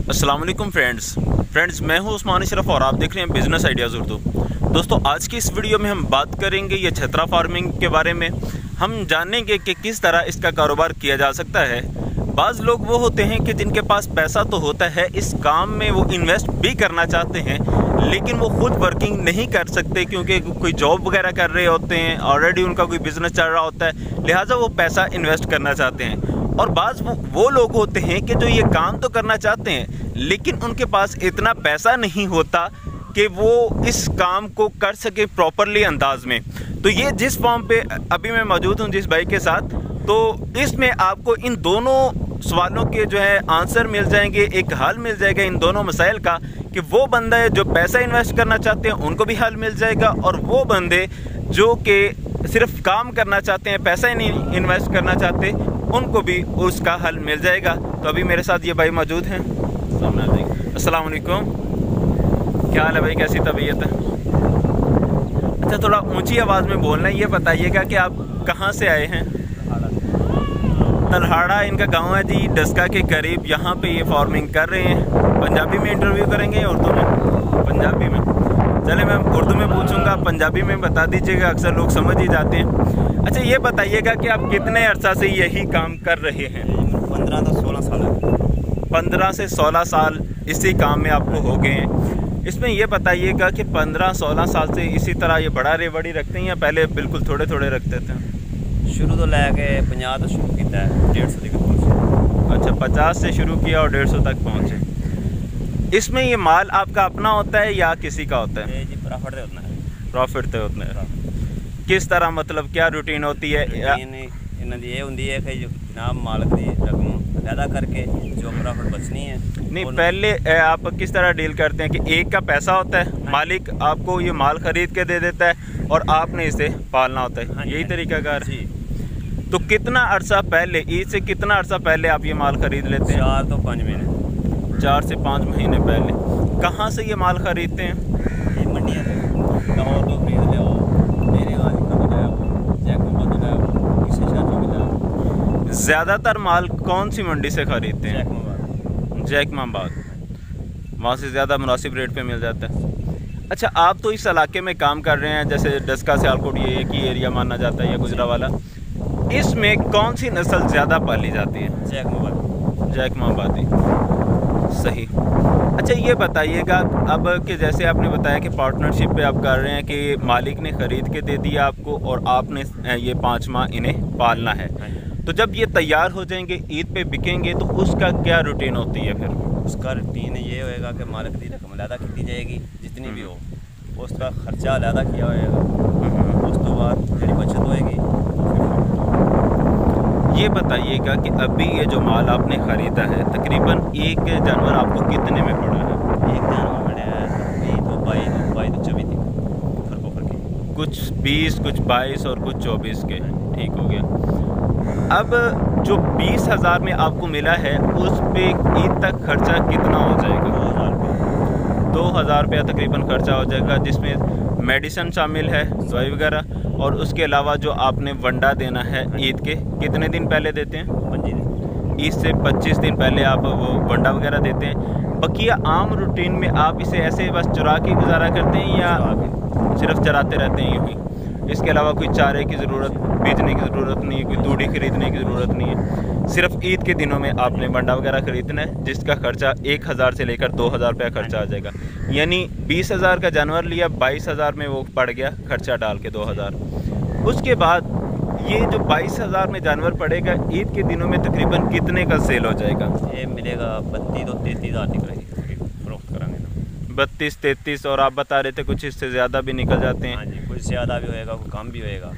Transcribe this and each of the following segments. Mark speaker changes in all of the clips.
Speaker 1: अस्सलाम वालेकुम फ्रेंड्स मैं हूं उस्मान अशरफ और आप देख रहे हैं बिज़नेस आइडियाज़ उर्दू। दोस्तों आज की इस वीडियो में हम बात करेंगे ये छतरा फार्मिंग के बारे में। हम जानेंगे कि किस तरह इसका कारोबार किया जा सकता है। बाज़ लोग वो होते हैं कि जिनके पास पैसा तो होता है, इस काम में वो इन्वेस्ट भी करना चाहते हैं, लेकिन वो खुद वर्किंग नहीं कर सकते क्योंकि कोई जॉब वगैरह कर रहे होते हैं, ऑलरेडी उनका कोई बिज़नेस चल रहा होता है, लिहाजा वो पैसा इन्वेस्ट करना चाहते हैं। और बाज़ वो लोग होते हैं कि जो ये काम तो करना चाहते हैं लेकिन उनके पास इतना पैसा नहीं होता कि वो इस काम को कर सके प्रॉपरली अंदाज में। तो ये जिस फॉर्म पे अभी मैं मौजूद हूँ जिस भाई के साथ, तो इसमें आपको इन दोनों सवालों के जो है आंसर मिल जाएंगे, एक हल मिल जाएगा इन दोनों मसाइल का कि वो बंदे जो पैसा इन्वेस्ट करना चाहते हैं उनको भी हल मिल जाएगा, और वो बंदे जो कि सिर्फ काम करना चाहते हैं, पैसा ही नहीं इन्वेस्ट करना चाहते, उनको भी उसका हल मिल जाएगा। तो अभी मेरे साथ ये भाई मौजूद हैं। अस्सलाम वालेकुम, क्या हाल है भाई, कैसी तबीयत है? अच्छा, थोड़ा ऊंची आवाज़ में बोलना है। ये बताइएगा कि आप कहाँ से आए हैं? तलहाड़ा इनका गांव है जी, डस्का के करीब। यहाँ पे ये फार्मिंग कर रहे हैं। पंजाबी में इंटरव्यू करेंगे या उर्दू में? पंजाबी में। चले मैं उर्दू में पूछूंगा, पंजाबी में बता दीजिएगा, अक्सर लोग समझ ही जाते हैं। अच्छा, ये बताइएगा कि आप कितने अरसा से यही काम कर रहे हैं?
Speaker 2: 15 से 16 साल है।
Speaker 1: 15 से 16 साल इसी काम में आपको हो गए हैं। इसमें ये बताइएगा कि 15-16 साल से इसी तरह ये बड़ा रेवड़ी रखते हैं या पहले बिल्कुल थोड़े थोड़े रखते थे?
Speaker 2: शुरू तो लैके 50 तो शुरू किया है, 150 तक पहुँचे।
Speaker 1: अच्छा, 50 से शुरू किया और 150 तक पहुँचे। इसमें ये माल आपका अपना होता है या किसी का होता है?
Speaker 2: जी प्रॉफिट तो होता है।
Speaker 1: प्रॉफिट तो होता है। किस तरह, मतलब क्या रूटीन होती है?
Speaker 2: इन्हों की ये होंगी है कि जनाब मालिक की रकम पैदा करके जो प्रॉफिट बचनी है।
Speaker 1: नहीं, पहले आप किस तरह डील करते हैं कि एक का पैसा होता है, मालिक आपको ये माल खरीद के दे देता है और आपने इसे पालना होता है, यही तरीका कार?
Speaker 2: जी।
Speaker 1: तो कितना अरसा पहले, ईद से कितना अरसा पहले आप ये माल खरीद लेते हैं?
Speaker 2: 4 तो 5 महीने।
Speaker 1: 4 से 5 महीने पहले। कहाँ से ये माल खरीदते हैं?
Speaker 2: ये मंडियाँ से लाहौर तो खरीद ले,
Speaker 1: ज़्यादातर माल कौन सी मंडी से खरीदते हैं? जैकमाबाद। वहाँ से ज़्यादा मुनासिब रेट पे मिल जाता है। अच्छा, आप तो इस इलाके में काम कर रहे हैं, जैसे डस्का सियालकोट ये एक ही एरिया माना जाता है या गुजरावाला, इसमें कौन सी नस्ल ज़्यादा पाली जाती है? जैकमाबादी। सही। अच्छा, ये बताइएगा अब कि जैसे आपने बताया कि पार्टनरशिप पे आप कर रहे हैं कि मालिक ने ख़रीद के दे दिया आपको और आपने ये 5 माह इन्हें पालना है। तो जब ये तैयार हो जाएंगे, ईद पे बिकेंगे, तो उसका क्या रूटीन होती है फिर?
Speaker 2: उसका रूटीन ये होएगा कि मालिक की रकम अलहदा की जाएगी, जितनी भी हो, उसका खर्चा अलहदा किया होएगा। उस तो बाद जी बचत होएगी।
Speaker 1: ये बताइएगा कि अभी ये जो माल आपने ख़रीदा है, तकरीबन एक जानवर आपको कितने में पड़ा है?
Speaker 2: एक जानवर पड़ा है 22 तो 24 थी, फर्क
Speaker 1: कुछ 20, कुछ 22 और कुछ 24 के। ठीक हो गया। अब जो 20,000 में आपको मिला है उस पे ईद तक खर्चा कितना हो जाएगा? 2,000 रुपया तकरीबन खर्चा हो जाएगा, जिसमें मेडिसिन शामिल है, दवाई वगैरह, और उसके अलावा जो आपने वंडा देना है ईद के कितने दिन पहले देते हैं?
Speaker 2: 25 दिन।
Speaker 1: ईद से 25 दिन पहले आप वो वंडा वगैरह देते हैं। बकिया आम रूटीन में आप इसे ऐसे बस चुरा के गुजारा करते हैं या सिर्फ चराते रहते हैं यूँ ही? इसके अलावा कोई चारे की ज़रूरत, बेचने की ज़रूरत नहीं है, कोई तूड़ी खरीदने की ज़रूरत नहीं है। सिर्फ ईद के दिनों में आपने वंडा वगैरह खरीदना है, जिसका खर्चा 1,000 से लेकर 2,000 रुपया खर्चा आ जाएगा। यानी 20,000 का जानवर लिया, 22,000 में वो पड़ गया खर्चा डाल के 2,000। उसके बाद ये जो 22,000 में जानवर पड़ेगा, ईद के दिनों में तकरीबन कितने का सेल हो जाएगा?
Speaker 2: ये मिलेगा 32 तो 33,000 तक रहेगी, फरोख्त करांगे ना।
Speaker 1: 32-33, और आप बता रहे थे कुछ इससे ज़्यादा भी निकल जाते हैं?
Speaker 2: हाँ जी, कुछ ज़्यादा भी होएगा, कुछ कम भी होएगा।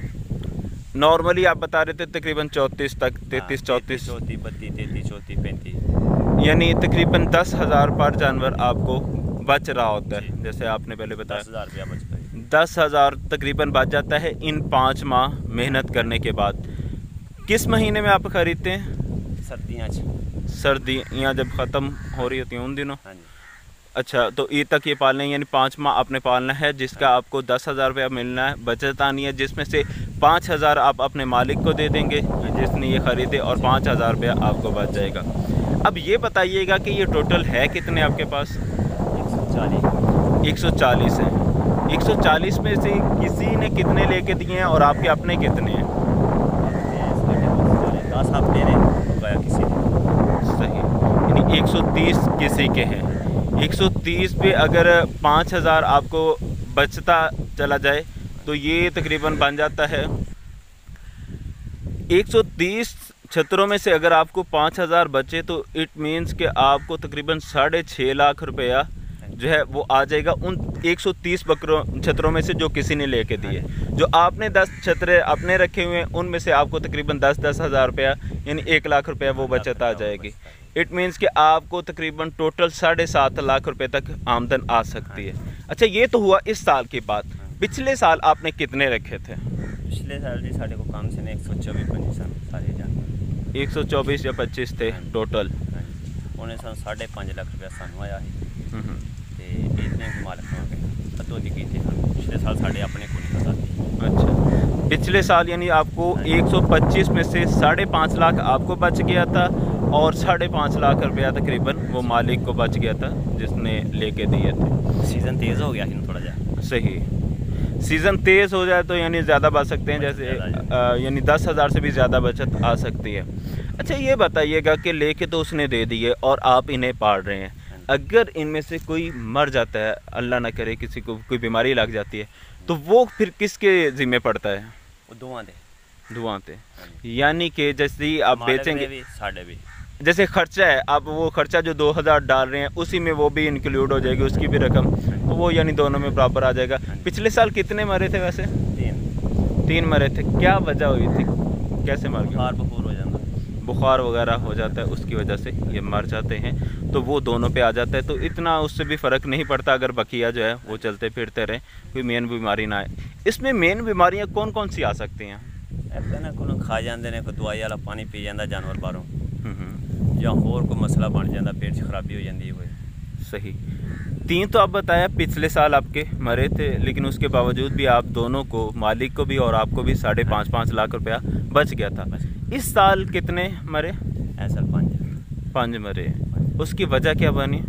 Speaker 1: नॉर्मली आप बता रहे थे तकरीबन 34 तक, 33-34,
Speaker 2: 34, 32, 33, 34, 35,
Speaker 1: यानी तकरीबन 10,000 पर जानवर आपको बच रहा होता है। जैसे आपने पहले बताया
Speaker 2: 10,000 रुपया बचता है।
Speaker 1: 10,000 तकरीबन बच जाता है इन 5 माह मेहनत करने के बाद। किस महीने में आप ख़रीदते हैं? सर्दियाँ जब ख़त्म हो रही होती हैं उन दिनों?
Speaker 2: हाँ जी।
Speaker 1: अच्छा, तो ईद तक ये पालना है, यानी 5 माह आपने पालना है, जिसका आपको 10,000 रुपया मिलना है, बचत आनी है, जिसमें से 5,000 आप अपने मालिक को दे देंगे जिसने ये ख़रीदे और 5,000 रुपया आपको बच जाएगा। अब ये बताइएगा कि ये टोटल है कितने आपके पास? 140 हैं। 140 में से किसी ने कितने लेके दिए हैं और आपके अपने कितने हैं?
Speaker 2: 10 आप दे रहे किसी ने।
Speaker 1: सही, यानी 130 किसी के हैं। 130 पे अगर 5000 आपको बचता चला जाए तो ये तकरीबन बन जाता है 130 छतरों में से अगर आपको 5000 बचे तो इट मीन्स कि आपको तकरीबन 6.5 लाख रुपया जो है वो आ जाएगा उन 130 छतरों में से जो किसी ने लेके दिए। जो आपने 10 छतरे अपने रखे हुए हैं उनमें से आपको तकरीबन 10-10 हज़ार रुपया यानी 1 लाख रुपया वो बचत आ जाएगी। इट मीन्स कि आपको तकरीबन टोटल 7.5 लाख रुपए तक आमदन आ सकती है। अच्छा, ये तो हुआ इस साल की बात। पिछले साल आपने कितने रखे थे?
Speaker 2: पिछले साल जी साढ़े को काम से 124-25 सारे जाने
Speaker 1: 124 या 25 थे टोटल।
Speaker 2: उन्हें 5.5 लाख रुपया सानू आया है इतने मालिक अतो की थी। पिछले साल साढ़े अपने को नहीं पता थी।
Speaker 1: अच्छा, पिछले साल यानी आपको 125 में से 5.5 लाख आपको बच गया था और 5.5 लाख रुपया तकरीबन वो मालिक को बच गया था जिसने लेके दिए थे।
Speaker 2: सीज़न तेज़ हो गया है थोड़ा जा।
Speaker 1: सही, सीज़न तेज़ हो जाए तो यानी ज़्यादा बच सकते हैं, जैसे यानी 10,000 से भी ज़्यादा बचत आ सकती है। अच्छा, ये बताइएगा कि लेके तो उसने दे दिए और आप इन्हें पाल रहे हैं, अगर इनमें से कोई मर जाता है, अल्लाह ना करे किसी को कोई बीमारी लग जाती है, तो वो फिर किसके ज़िम्मे पड़ता है?
Speaker 2: वो
Speaker 1: धुआं थे। यानी कि जैसे आप बेचेंगे
Speaker 2: भी
Speaker 1: जैसे खर्चा है, आप वो खर्चा जो 2000 डाल रहे हैं उसी में वो भी इंक्लूड हो जाएगी, उसकी भी रकम, तो वो यानी दोनों में बराबर आ जाएगा। पिछले साल कितने मरे थे वैसे? 3 मरे थे। क्या वजह हुई थी, कैसे मर गए? बुखार वगैरह हो जाता है, उसकी वजह से ये मर जाते हैं, तो वो दोनों पे आ जाता है। तो इतना उससे भी फ़र्क नहीं पड़ता अगर बकिया जो है वो चलते फिरते रहे, कोई मेन बीमारी ना आए। इसमें मेन बीमारियाँ कौन कौन सी आ सकती हैं?
Speaker 2: को खा जाते हैं, कोई दवाई वाला पानी पी जाता जानवर बाहरों, या होर कोई मसला बन जाता, पेट च खराबी हो जाती है।
Speaker 1: सही, 3 तो आप बताया पिछले साल आपके मरे थे, लेकिन उसके बावजूद भी आप दोनों को, मालिक को भी और आपको भी 5.5 लाख रुपया बच गया था। इस साल कितने मरे?
Speaker 2: ऐसा 5
Speaker 1: मरे। उसकी वजह क्या बनी?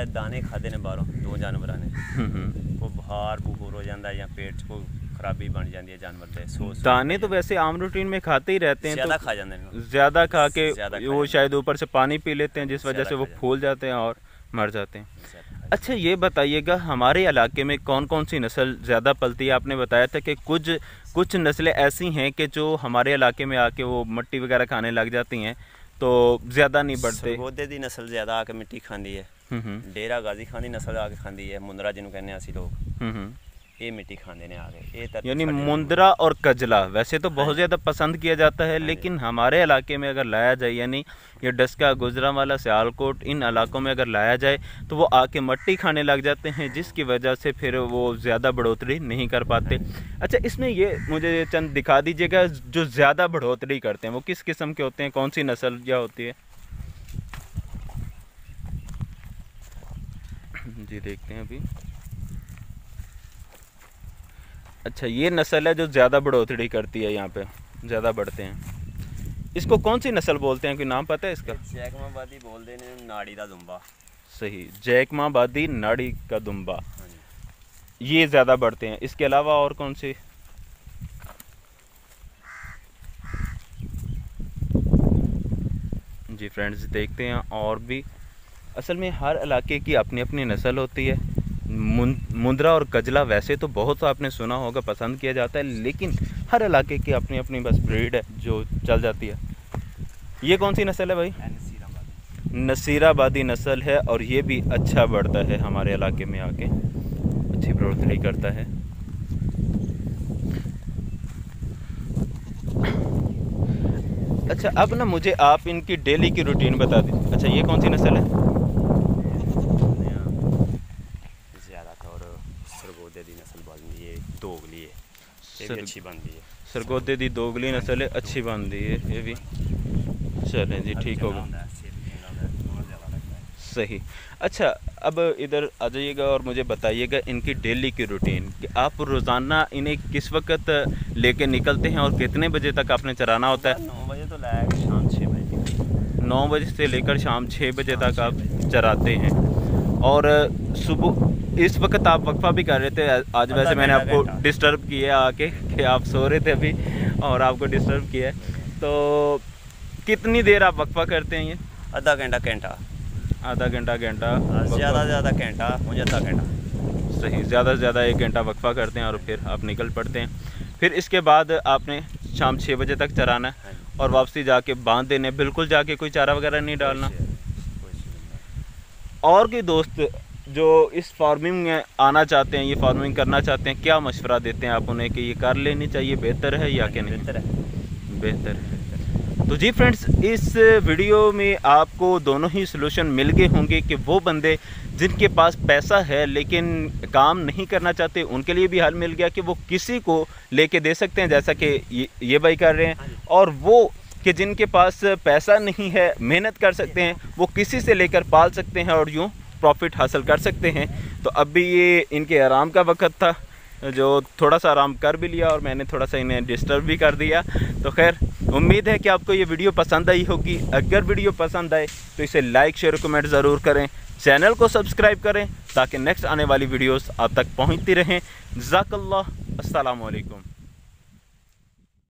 Speaker 2: दाने खाते ने बाहरों 2 जानवर ने, वो बुखार बुखूर हो जाता है या पेट को खराबी बन जाती है जानवर दे।
Speaker 1: दाने तो वैसे आम रूटीन में खाते ही रहते हैं,
Speaker 2: ज़्यादा खा जाते हैं,
Speaker 1: ज़्यादा खा के वो शायद ऊपर से पानी पी लेते हैं जिस वजह से वो फूल जाते हैं और मर जाते हैं। अच्छा, ये बताइएगा हमारे इलाके में कौन कौन सी नस्ल ज़्यादा पलती है? आपने बताया था कि कुछ नस्लें ऐसी हैं कि जो हमारे इलाके में आके वो मिट्टी वगैरह खाने लग जाती हैं तो ज़्यादा नहीं बढ़ते।
Speaker 2: सरगोदे दी नस्ल ज़्यादा आके मिट्टी खाती है, डेरा गाजी खान दी नस्ल आके खाती है, मुंदरा जिन्हों कहने असी लोग, ये मिट्टी खाते ने आगे।
Speaker 1: यानी मुंदरा और कजला वैसे तो बहुत ज़्यादा पसंद किया जाता है, लेकिन हमारे इलाके में अगर लाया जाए, यानी ये डस्का, गुजरांवाला, सियालकोट, इन इलाकों में अगर लाया जाए तो वो आके मट्टी खाने लग जाते हैं, जिसकी वजह से फिर वो ज़्यादा बढ़ोतरी नहीं कर पाते। अच्छा, इसमें ये मुझे चंद दिखा दीजिएगा जो ज़्यादा बढ़ोतरी करते हैं वो किस किस्म के होते हैं, कौन सी नस्ल क्या होती है? जी देखते हैं अभी। अच्छा, ये नस्ल है जो ज़्यादा बढ़ोतरी करती है, यहाँ पे ज़्यादा बढ़ते हैं। इसको कौन सी नस्ल बोलते हैं, कोई नाम पता है इसका?
Speaker 2: जैकमाबादी बोलते हैं, नाड़ी का दुम्बा।
Speaker 1: सही, जैकमाबादी नाड़ी का दुम्बा, ये ज़्यादा बढ़ते हैं। इसके अलावा और कौन सी? जी फ्रेंड्स, देखते हैं और भी। असल में हर इलाके की अपनी अपनी नस्ल होती है। मुंदरा और कजला वैसे तो बहुत आपने सुना होगा पसंद किया जाता है, लेकिन हर इलाके की अपनी अपनी बस ब्रीड है जो चल जाती है। ये कौन सी नस्ल है भाई? नसीराबादी नस्ल है और ये भी अच्छा बढ़ता है, हमारे इलाके में आके अच्छी बढ़ोतरी करता है। अच्छा, अब ना मुझे आप इनकी डेली की रूटीन बता दें। अच्छा, ये कौन सी नस्ल है?
Speaker 2: अच्छी बनती है,
Speaker 1: सरगोदे दी दोगली नस्ल है, अच्छी बनती है ये भी। चलें जी, ठीक होगा, सही। अच्छा, अब इधर आ जाइएगा और मुझे बताइएगा इनकी डेली की रूटीन कि आप रोज़ाना इन्हें किस वक्त लेके निकलते हैं और कितने बजे तक आपने चराना होता है?
Speaker 2: 9 बजे तो लाया शाम 6 बजे।
Speaker 1: 9 बजे से लेकर शाम 6 बजे तक आप चराते हैं। और सुबह इस वक्त आप वक्फा भी कर रहे थे। आज वैसे मैंने आपको डिस्टर्ब किया आके कि आप सो रहे थे अभी और आपको डिस्टर्ब किया है। तो कितनी देर आप वक्फा करते हैं? ये
Speaker 2: आधा घंटा
Speaker 1: आधा घंटा
Speaker 2: ज़्यादा से ज़्यादा घंटा, मुझे आधा घंटा।
Speaker 1: सही, ज़्यादा से ज़्यादा 1 घंटा वक्फा करते हैं और फिर आप निकल पड़ते हैं। फिर इसके बाद आपने शाम 6 बजे तक चराना है और वापसी जाके बांध देने, बिल्कुल जाके कोई चारा वगैरह नहीं डालना। और कोई दोस्त जो इस फार्मिंग में आना चाहते हैं, ये फार्मिंग करना चाहते हैं, क्या मशवरा देते हैं आप उन्हें कि ये कर लेनी चाहिए, बेहतर है या क्या नहीं? बेहतर है। तो जी फ्रेंड्स, इस वीडियो में आपको दोनों ही सलूशन मिल गए होंगे कि वो बंदे जिनके पास पैसा है लेकिन काम नहीं करना चाहते, उनके लिए भी हल मिल गया कि वो किसी को लेके दे सकते हैं, जैसा कि ये भाई कर रहे हैं। और वो कि जिनके पास पैसा नहीं है, मेहनत कर सकते हैं, वो किसी से लेकर पाल सकते हैं और यूँ प्रॉफिट हासिल कर सकते हैं। तो अभी ये इनके आराम का वक्त था, जो थोड़ा सा आराम कर भी लिया और मैंने थोड़ा सा इन्हें डिस्टर्ब भी कर दिया। तो खैर, उम्मीद है कि आपको ये वीडियो पसंद आई होगी। अगर वीडियो पसंद आए तो इसे लाइक शेयर कमेंट ज़रूर करें, चैनल को सब्सक्राइब करें ताकि नेक्स्ट आने वाली वीडियोस आप तक पहुंचती रहें। जज़ाकल्लाह, अस्सलाम वालेकुम।